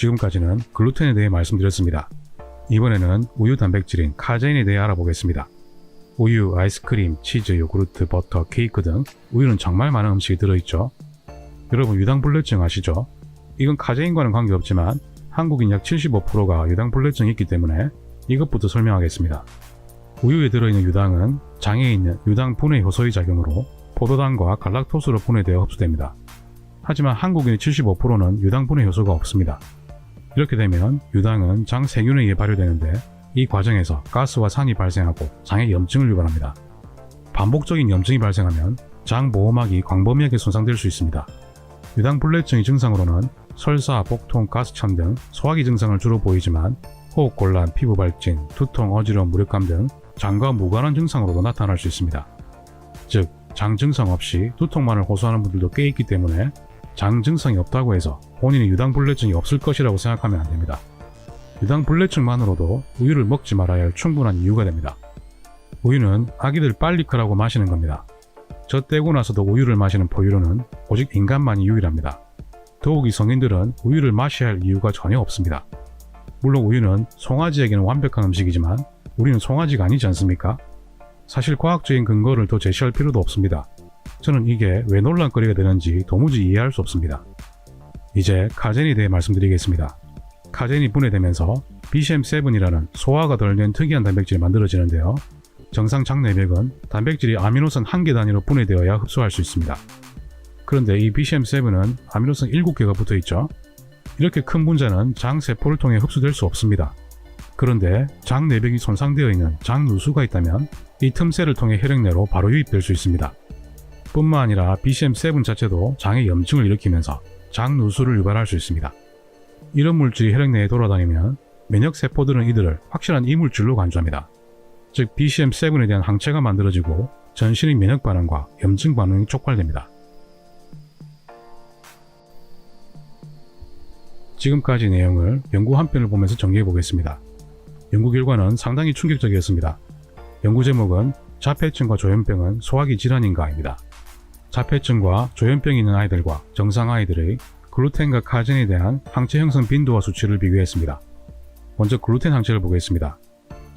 지금까지는 글루텐에 대해 말씀드렸습니다. 이번에는 우유 단백질인 카제인에 대해 알아보겠습니다. 우유, 아이스크림, 치즈, 요구르트, 버터, 케이크 등 우유는 정말 많은 음식이 들어있죠. 여러분 유당불내증 아시죠? 이건 카제인과는 관계없지만 한국인 약 75%가 유당불내증이 있기 때문에 이것부터 설명하겠습니다. 우유에 들어있는 유당은 장에 있는 유당 분해 효소의 작용으로 포도당과 갈락토스로 분해되어 흡수됩니다. 하지만 한국인의 75%는 유당 분해 효소가 없습니다. 이렇게 되면 유당은 장 세균에 의해 발효되는데 이 과정에서 가스와 산이 발생하고 장에 염증을 유발합니다. 반복적인 염증이 발생하면 장 보호막이 광범위하게 손상될 수 있습니다. 유당불내증의 증상으로는 설사, 복통, 가스천 등 소화기 증상을 주로 보이지만 호흡곤란, 피부 발진, 두통, 어지러움, 무력감 등 장과 무관한 증상으로도 나타날 수 있습니다. 즉, 장 증상 없이 두통만을 호소하는 분들도 꽤 있기 때문에 장 증상이 없다고 해서 본인이 유당불내증이 없을 것이라고 생각하면 안됩니다. 유당불내증만으로도 우유를 먹지 말아야 할 충분한 이유가 됩니다. 우유는 아기들 빨리 크라고 마시는 겁니다. 저 떼고 나서도 우유를 마시는 포유류는 오직 인간만이 유일합니다. 더욱이 성인들은 우유를 마셔야 할 이유가 전혀 없습니다. 물론 우유는 송아지에게는 완벽한 음식이지만 우리는 송아지가 아니지 않습니까? 사실 과학적인 근거를 더 제시할 필요도 없습니다. 저는 이게 왜 논란거리가 되는지 도무지 이해할 수 없습니다. 이제 카제인에 대해 말씀드리겠습니다. 카제인이 분해되면서 BCM7이라는 소화가 덜 된 특이한 단백질이 만들어지는데요. 정상 장 내벽은 단백질이 아미노산 1개 단위로 분해되어야 흡수할 수 있습니다. 그런데 이 BCM7은 아미노산 7개가 붙어있죠. 이렇게 큰 분자는 장 세포를 통해 흡수될 수 없습니다. 그런데 장 내벽이 손상되어 있는 장 누수가 있다면 이 틈새를 통해 혈액 내로 바로 유입될 수 있습니다. 뿐만 아니라 BCM7 자체도 장에 염증을 일으키면서 장 누수를 유발할 수 있습니다. 이런 물질이 혈액 내에 돌아다니면 면역 세포들은 이들을 확실한 이물질로 간주합니다. 즉 BCM7에 대한 항체가 만들어지고 전신의 면역 반응과 염증 반응이 촉발됩니다. 지금까지 내용을 연구 한 편을 보면서 정리해 보겠습니다. 연구 결과는 상당히 충격적이었습니다. 연구 제목은 자폐증과 조현병은 소화기 질환인가입니다. 자폐증과 조현병이 있는 아이들과 정상 아이들의 글루텐과 카제인에 대한 항체 형성 빈도와 수치를 비교했습니다. 먼저 글루텐 항체를 보겠습니다.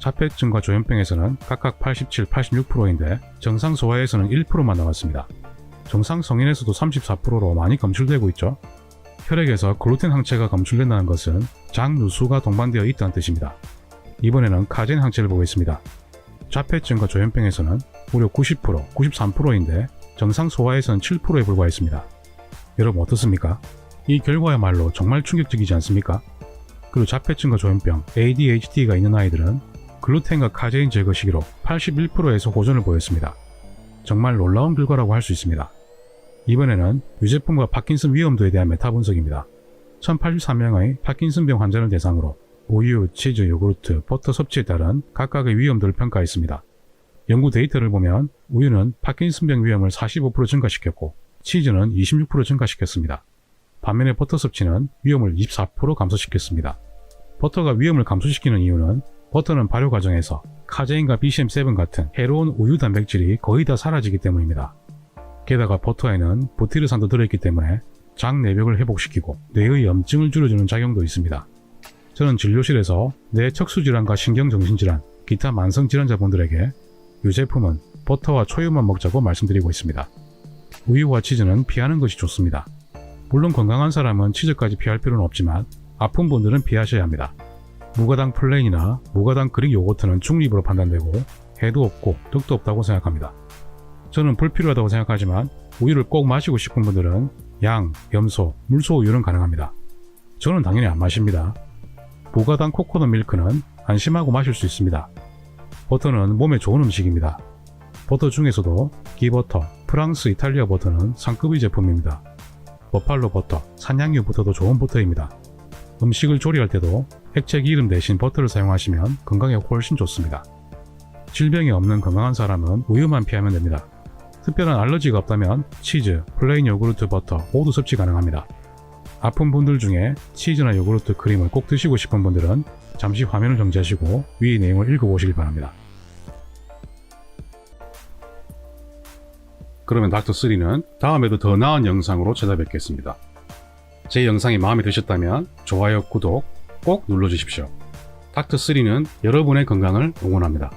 자폐증과 조현병에서는 각각 87, 86%인데 정상 소아에서는 1%만 나왔습니다. 정상 성인에서도 34%로 많이 검출되고 있죠. 혈액에서 글루텐 항체가 검출된다는 것은 장 누수가 동반되어 있다는 뜻입니다. 이번에는 카제인 항체를 보겠습니다. 자폐증과 조현병에서는 무려 90%, 93%인데 정상 소아에서는 7%에 불과했습니다. 여러분 어떻습니까? 이 결과야말로 정말 충격적이지 않습니까? 그리고 자폐증과 조현병, ADHD가 있는 아이들은 글루텐과 카제인 제거 시기로 81%에서 호전을 보였습니다. 정말 놀라운 결과라고 할 수 있습니다. 이번에는 유제품과 파킨슨 위험도에 대한 메타 분석입니다. 1083명의 파킨슨병 환자를 대상으로 우유, 치즈, 요구르트, 버터 섭취에 따른 각각의 위험도를 평가했습니다. 연구 데이터를 보면 우유는 파킨슨병 위험을 45% 증가시켰고 치즈는 26% 증가시켰습니다. 반면에 버터 섭취는 위험을 24% 감소시켰습니다. 버터가 위험을 감소시키는 이유는 버터는 발효 과정에서 카제인과 BCM7 같은 해로운 우유 단백질이 거의 다 사라지기 때문입니다. 게다가 버터에는 부티르산도 들어있기 때문에 장 내벽을 회복시키고 뇌의 염증을 줄여주는 작용도 있습니다. 저는 진료실에서 뇌 척수질환과 신경정신질환, 기타 만성질환자분들에게 유제품은 버터와 초유만 먹자고 말씀드리고 있습니다. 우유와 치즈는 피하는 것이 좋습니다. 물론 건강한 사람은 치즈까지 피할 필요는 없지만 아픈 분들은 피하셔야 합니다. 무가당 플레인이나 무가당 그릭 요거트는 중립으로 판단되고 해도 없고 덕도 없다고 생각합니다. 저는 불필요하다고 생각하지만 우유를 꼭 마시고 싶은 분들은 양, 염소, 물소 우유는 가능합니다. 저는 당연히 안 마십니다. 무가당 코코넛 밀크는 안심하고 마실 수 있습니다. 버터는 몸에 좋은 음식입니다. 버터 중에서도 기버터, 프랑스, 이탈리아 버터는 상급의 제품입니다. 버팔로 버터, 산양유 버터도 좋은 버터입니다. 음식을 조리할 때도 액체 기름 대신 버터를 사용하시면 건강에 훨씬 좋습니다. 질병이 없는 건강한 사람은 우유만 피하면 됩니다. 특별한 알러지가 없다면 치즈, 플레인 요구르트, 버터 모두 섭취 가능합니다. 아픈 분들 중에 치즈나 요구르트 크림을 꼭 드시고 싶은 분들은 잠시 화면을 정지하시고 위의 내용을 읽어보시길 바랍니다. 그러면 닥터3는 다음에도 더 나은 영상으로 찾아뵙겠습니다. 제 영상이 마음에 드셨다면 좋아요, 구독 꼭 눌러주십시오. 닥터3는 여러분의 건강을 응원합니다.